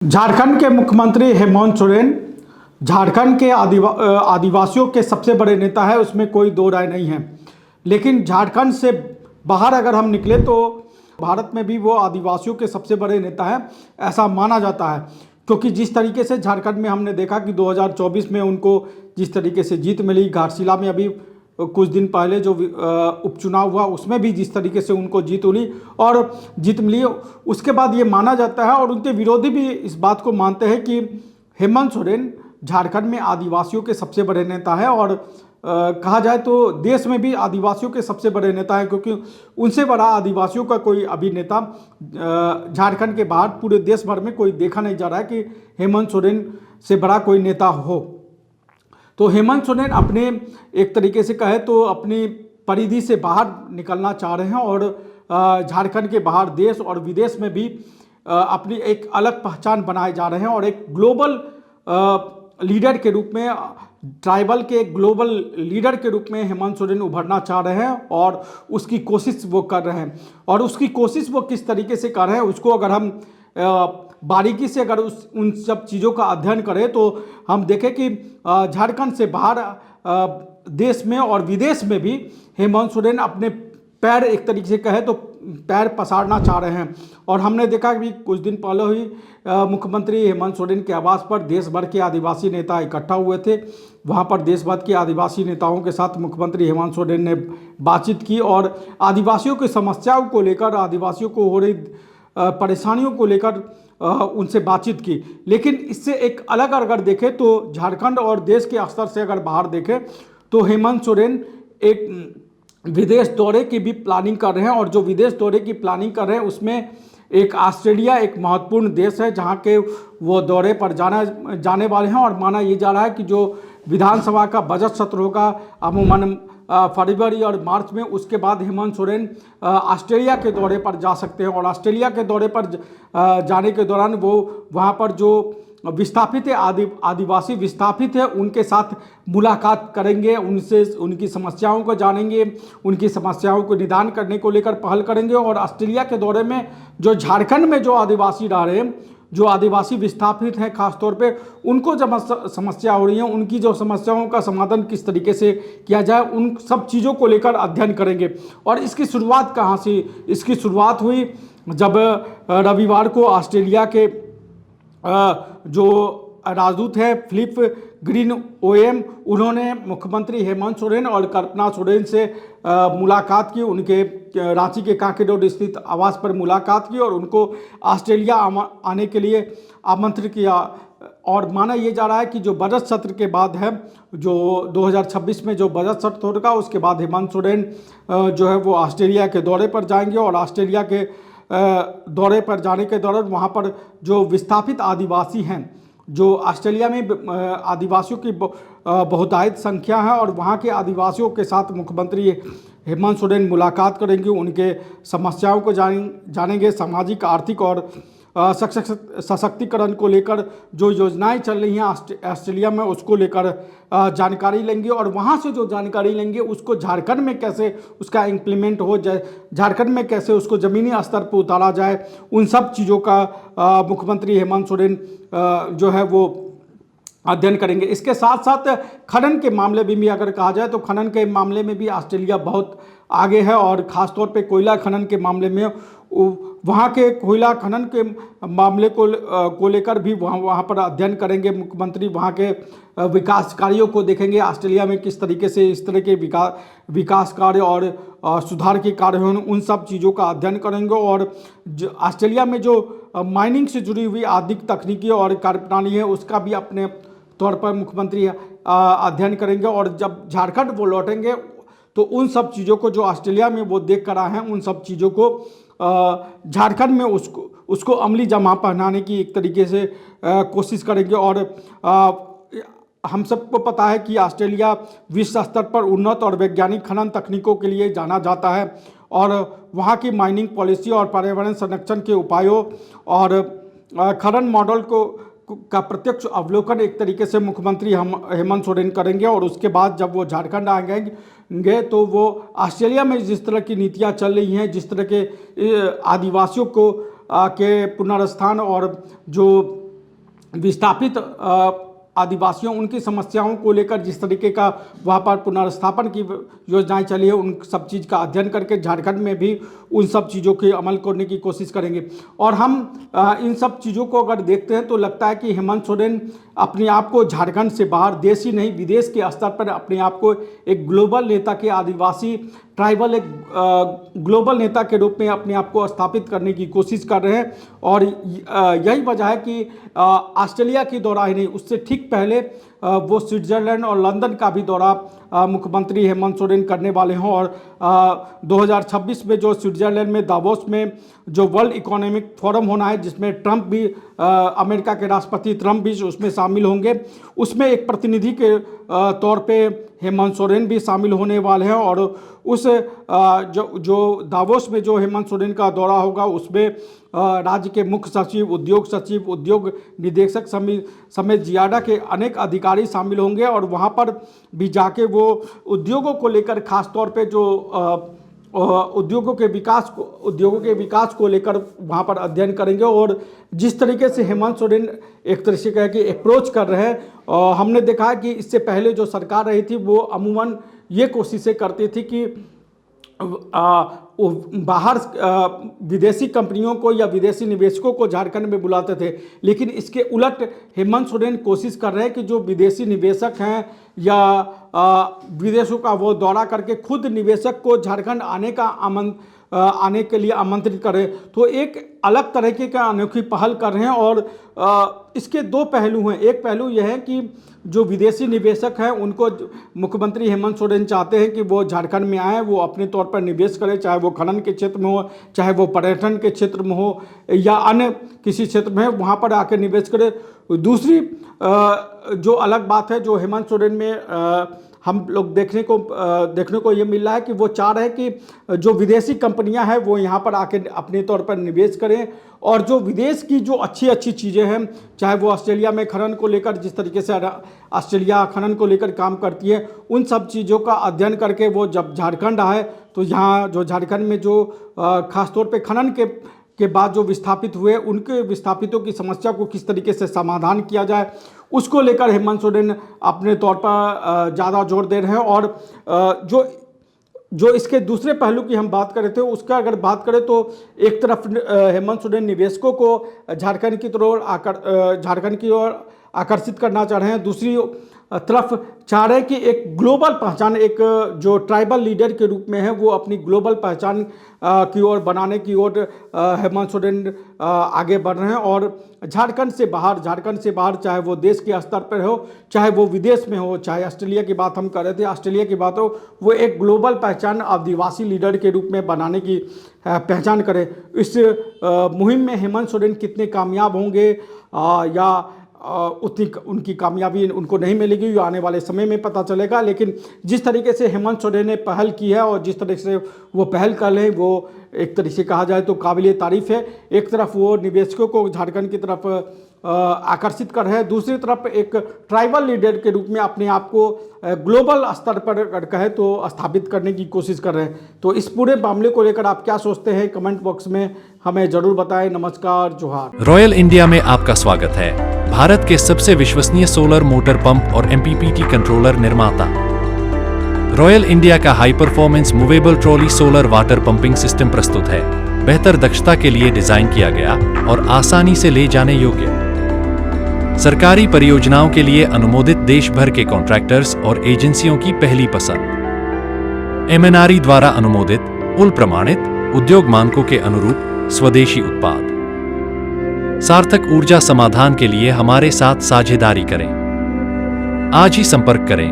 झारखंड के मुख्यमंत्री हेमंत सोरेन झारखंड के आदिवासियों के सबसे बड़े नेता है, उसमें कोई दो राय नहीं है। लेकिन झारखंड से बाहर अगर हम निकले तो भारत में भी वो आदिवासियों के सबसे बड़े नेता हैं, ऐसा माना जाता है। क्योंकि जिस तरीके से झारखंड में हमने देखा कि 2024 में उनको जिस तरीके से जीत मिली, घाटशिला में अभी कुछ दिन पहले जो उपचुनाव हुआ उसमें भी जिस तरीके से उनको जीत मिली, उसके बाद ये माना जाता है और उनके विरोधी भी इस बात को मानते हैं कि हेमंत सोरेन झारखंड में आदिवासियों के सबसे बड़े नेता है। और कहा जाए तो देश में भी आदिवासियों के सबसे बड़े नेता हैं, क्योंकि उनसे बड़ा आदिवासियों का कोई अभी नेता झारखंड के बाहर पूरे देश भर में कोई देखा नहीं जा रहा है कि हेमंत सोरेन से बड़ा कोई नेता हो। तो हेमंत सोरेन अपने एक तरीके से कहे तो अपनी परिधि से बाहर निकलना चाह रहे हैं और झारखंड के बाहर देश और विदेश में भी अपनी एक अलग पहचान बनाए जा रहे हैं और एक ग्लोबल लीडर के रूप में, ट्राइबल के ग्लोबल लीडर के रूप में हेमंत सोरेन उभरना चाह रहे हैं और उसकी कोशिश वो कर रहे हैं। और उसकी कोशिश वो किस तरीके से कर रहे हैं उसको अगर हम बारीकी से अगर उन सब चीज़ों का अध्ययन करें तो हम देखें कि झारखंड से बाहर देश में और विदेश में भी हेमंत सोरेन अपने पैर एक तरीके से कहे तो पैर पसारना चाह रहे हैं। और हमने देखा कि कुछ दिन पहले ही मुख्यमंत्री हेमंत सोरेन के आवास पर देश भर के आदिवासी नेता इकट्ठा हुए थे। वहां पर देश भर के आदिवासी नेताओं के साथ मुख्यमंत्री हेमंत सोरेन ने बातचीत की और आदिवासियों की समस्याओं को लेकर, आदिवासियों को हो रही परेशानियों को लेकर उनसे बातचीत की। लेकिन इससे एक अलग अगर देखें तो झारखंड और देश के स्तर से अगर बाहर देखें तो हेमंत सोरेन एक विदेश दौरे की भी प्लानिंग कर रहे हैं। और जो विदेश दौरे की प्लानिंग कर रहे हैं उसमें एक ऑस्ट्रेलिया एक महत्वपूर्ण देश है जहां के वो दौरे पर जाने वाले हैं। और माना ये जा रहा है कि जो विधानसभा का बजट सत्र होगा अमूमन फरवरी और मार्च में, उसके बाद हेमंत सोरेन ऑस्ट्रेलिया के दौरे पर जा सकते हैं। और ऑस्ट्रेलिया के दौरे पर जाने के दौरान वो वहाँ पर जो विस्थापित है आदिवासी विस्थापित है उनके साथ मुलाकात करेंगे, उनसे उनकी समस्याओं को जानेंगे, उनकी समस्याओं को निदान करने को लेकर पहल करेंगे। और ऑस्ट्रेलिया के दौरे में जो झारखंड में जो आदिवासी रह रहे हैं, जो आदिवासी विस्थापित हैं, खासतौर पे उनको जब समस्या हो रही है, उनकी जो समस्याओं का समाधान किस तरीके से किया जाए, उन सब चीज़ों को लेकर अध्ययन करेंगे। और इसकी शुरुआत कहाँ से? इसकी शुरुआत हुई जब रविवार को ऑस्ट्रेलिया के जो राजदूत है फिलिप ग्रीन ओएम, उन्होंने मुख्यमंत्री हेमंत सोरेन और कल्पना सोरेन से मुलाकात की, उनके रांची के कांकेडोर स्थित आवास पर मुलाकात की और उनको ऑस्ट्रेलिया आने के लिए आमंत्रित किया। और माना ये जा रहा है कि जो बजट सत्र के बाद है, जो 2026 में जो बजट सत्र होगा, उसके बाद हेमंत सोरेन जो है वो ऑस्ट्रेलिया के दौरे पर जाएंगे। और ऑस्ट्रेलिया के दौरे पर जाने के दौरान वहाँ पर जो विस्थापित आदिवासी हैं, जो ऑस्ट्रेलिया में आदिवासियों की बहुतायत संख्या है, और वहाँ के आदिवासियों के साथ मुख्यमंत्री हेमंत सोरेन मुलाकात करेंगे, उनके समस्याओं को जानेंगे, सामाजिक, आर्थिक और सशक्तिकरण को लेकर जो योजनाएं चल रही हैं ऑस्ट्रेलिया में उसको लेकर जानकारी लेंगे। और वहाँ से जो जानकारी लेंगे उसको झारखंड में कैसे उसका इम्प्लीमेंट हो जाए, झारखंड में कैसे उसको ज़मीनी स्तर पर उतारा जाए, उन सब चीज़ों का मुख्यमंत्री हेमंत सोरेन जो है वो अध्ययन करेंगे। इसके साथ साथ खनन के मामले में भी अगर कहा जाए तो खनन के मामले में भी ऑस्ट्रेलिया बहुत आगे है। और ख़ासतौर पे कोयला खनन के मामले में वहाँ के कोयला खनन के मामले को लेकर भी वहाँ पर अध्ययन करेंगे मुख्यमंत्री। वहाँ के विकास कार्यों को देखेंगे, ऑस्ट्रेलिया में किस तरीके से इस तरह के विकास कार्य और सुधार के कार्य हों, उन सब चीज़ों का अध्ययन करेंगे। और ऑस्ट्रेलिया में जो माइनिंग से जुड़ी हुई आधुनिक तकनीकी और कार्यप्रणाली है उसका भी अपने तौर पर मुख्यमंत्री अध्ययन करेंगे। और जब झारखंड वो लौटेंगे तो उन सब चीज़ों को जो ऑस्ट्रेलिया में वो देख कर आए हैं, उन सब चीज़ों को झारखंड में उसको अमली जमा पहनाने की एक तरीके से कोशिश करेंगे। और हम सबको पता है कि ऑस्ट्रेलिया विश्व स्तर पर उन्नत और वैज्ञानिक खनन तकनीकों के लिए जाना जाता है। और वहाँ की माइनिंग पॉलिसी और पर्यावरण संरक्षण के उपायों और खनन मॉडल का प्रत्यक्ष अवलोकन एक तरीके से मुख्यमंत्री हेमंत सोरेन करेंगे। और उसके बाद जब वो झारखंड आएंगे तो वो ऑस्ट्रेलिया में जिस तरह की नीतियाँ चल रही हैं, जिस तरह के आदिवासियों को के पुनर्स्थान और जो विस्थापित आदिवासियों उनकी समस्याओं को लेकर जिस तरीके का वहाँ पर पुनर्स्थापन की योजनाएं चली है, उन सब चीज़ का अध्ययन करके झारखंड में भी उन सब चीज़ों के अमल करने की कोशिश करेंगे। और हम इन सब चीज़ों को अगर देखते हैं तो लगता है कि हेमंत सोरेन अपने आप को झारखंड से बाहर, देश ही नहीं विदेश के स्तर पर अपने आप को एक ग्लोबल नेता के, आदिवासी ट्राइबल एक ग्लोबल नेता के रूप में अपने आप को स्थापित करने की कोशिश कर रहे हैं। और यही वजह है कि ऑस्ट्रेलिया की दौरा ही नहीं, उससे ठीक पहले वो स्विट्ज़रलैंड और लंदन का भी दौरा मुख्यमंत्री हेमंत सोरेन करने वाले हों। और 2026 में जो स्विट्ज़रलैंड में दावोस में जो वर्ल्ड इकोनॉमिक फोरम होना है, जिसमें ट्रंप भी, अमेरिका के राष्ट्रपति ट्रंप भी उसमें शामिल होंगे, उसमें एक प्रतिनिधि के तौर पे हेमंत सोरेन भी शामिल होने वाले हैं। और उस जो दावोस में जो हेमंत सोरेन का दौरा होगा, उसमें राज्य के मुख्य सचिव, उद्योग निदेशक समेत जियाडा के अनेक अधिकारी शामिल होंगे। और वहाँ पर भी जाके वो उद्योगों को लेकर, खास तौर पे जो उद्योगों के विकास को लेकर वहाँ पर अध्ययन करेंगे। और जिस तरीके से हेमंत सोरेन एक तरह से कह के अप्रोच कर रहे हैं, हमने देखा है कि इससे पहले जो सरकार रही थी वो अमूमन ये कोशिशें करती थी कि बाहर विदेशी कंपनियों को या विदेशी निवेशकों को झारखंड में बुलाते थे। लेकिन इसके उलट हेमंत सोरेन कोशिश कर रहे हैं कि जो विदेशी निवेशक हैं या विदेशों का वो दौरा करके खुद निवेशक को झारखंड आने के लिए आमंत्रित करें। तो एक अलग तरीके का अनोखी पहल कर रहे हैं। और इसके दो पहलू हैं। एक पहलू यह है कि जो विदेशी निवेशक हैं उनको मुख्यमंत्री हेमंत सोरेन चाहते हैं कि वो झारखंड में आएँ, वो अपने तौर पर निवेश करें, चाहे वो खनन के क्षेत्र में हो, चाहे वो पर्यटन के क्षेत्र में हो या अन्य किसी क्षेत्र में, वहाँ पर आकर निवेश करें। दूसरी जो अलग बात है जो हेमंत सोरेन में हम लोग देखने को ये मिल रहा है कि वो चाह रहे हैं कि जो विदेशी कंपनियां हैं वो यहाँ पर आके अपने तौर पर निवेश करें। और जो विदेश की जो अच्छी चीज़ें हैं, चाहे वो ऑस्ट्रेलिया में खनन को लेकर, जिस तरीके से ऑस्ट्रेलिया खनन को लेकर काम करती है, उन सब चीज़ों का अध्ययन करके वो जब झारखंड आए तो यहाँ जो झारखंड में जो खासतौर पर खनन के बाद जो विस्थापित हुए, उनके विस्थापितों की समस्या को किस तरीके से समाधान किया जाए, उसको लेकर हेमंत सोरेन अपने तौर पर ज़्यादा जोर दे रहे हैं। और जो इसके दूसरे पहलू की हम बात कर रहे थे, उसका अगर बात करें तो एक तरफ हेमंत सोरेन निवेशकों को झारखंड की ओर आकर्षित करना चाह रहे हैं, दूसरी तरफ चाह रहे हैं कि एक ग्लोबल पहचान, एक जो ट्राइबल लीडर के रूप में है, वो अपनी ग्लोबल पहचान की ओर बनाने की ओर हेमंत सोरेन आगे बढ़ रहे हैं। और झारखंड से बाहर चाहे वो देश के स्तर पर हो, चाहे वो विदेश में हो, चाहे ऑस्ट्रेलिया की बात हम कर रहे थे, ऑस्ट्रेलिया की बात हो, वो एक ग्लोबल पहचान आदिवासी लीडर के रूप में बनाने की पहचान करे। इस मुहिम में हेमंत सोरेन कितने कामयाब होंगे या उतनी उनकी कामयाबी उनको नहीं मिलेगी, ये आने वाले समय में पता चलेगा। लेकिन जिस तरीके से हेमंत सोरेन ने पहल की है और जिस तरीके से वो पहल कर रहे हैं, वो एक तरीके से कहा जाए तो काबिले तारीफ़ है। एक तरफ वो निवेशकों को झारखंड की तरफ आकर्षित कर रहे हैं, दूसरी तरफ एक ट्राइबल लीडर के रूप में अपने आप को ग्लोबल स्तर पर अगर कहे तो स्थापित करने की कोशिश कर रहे हैं। तो इस पूरे मामले को लेकर आप क्या सोचते हैं, कमेंट बॉक्स में हमें जरूर बताएं। नमस्कार, जोहार। रॉयल इंडिया में आपका स्वागत है। भारत के सबसे विश्वसनीय सोलर मोटर पंप और MPPT कंट्रोलर निर्माता रॉयल इंडिया का high performance movable trolley solar water pumping system प्रस्तुत है। बेहतर दक्षता के लिए डिजाइन किया गया और आसानी से ले जाने योग्य। सरकारी परियोजनाओं के लिए अनुमोदित देश भर के कॉन्ट्रैक्टर्स और एजेंसियों की पहली पसंद। MNRE द्वारा अनुमोदित, उल प्रमाणित, उद्योग मानकों के अनुरूप स्वदेशी उत्पाद। सार्थक ऊर्जा समाधान के लिए हमारे साथ साझेदारी करें। आज ही संपर्क करें।